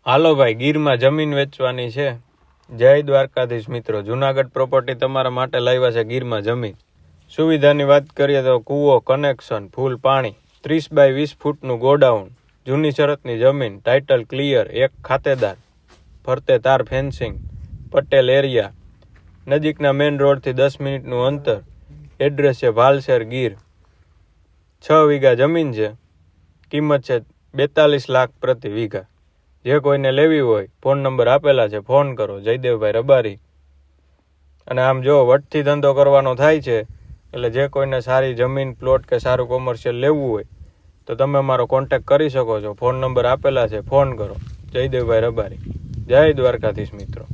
હાલો ભાઈ, ગીરમાં જમીન વેચવાની છે. જય દ્વારકાધીશ મિત્રો. જુનાગઢ પ્રોપર્ટી તમારા માટે લાવ્યા છે. ગીરમાં જમીન સુવિધાની વાત કરીએ તો કૂવો, કનેક્શન, ફૂલ પાણી, 30 બાય 20 ફૂટનું ગોડાઉન, જૂની શરતની જમીન, ટાઇટલ ક્લિયર, એક ખાતેદાર, ફરતે તાર ફેન્સિંગ, પટેલ એરિયા, નજીકના મેઇન રોડથી 10 મિનિટનું અંતર. એડ્રેસ છે ભાલસેર, ગીર. 6 વીઘા જમીન છે. કિંમત છે 42 લાખ પ્રતિ વીઘા. જે કોઈને લેવી હોય ફોન નંબર આપેલા છે, ફોન કરો. જયદેવભાઈ રબારી. અને આમ જો વટથી ધંધો કરવાનો થાય છે, એટલે જે કોઈને સારી જમીન, પ્લોટ કે સારું કોમર્શિયલ લેવું હોય તો તમે અમારો કોન્ટેક્ટ કરી શકો છો. ફોન નંબર આપેલા છે, ફોન કરો. જયદેવભાઈ રબારી. જય દ્વારકાધીશ મિત્રો.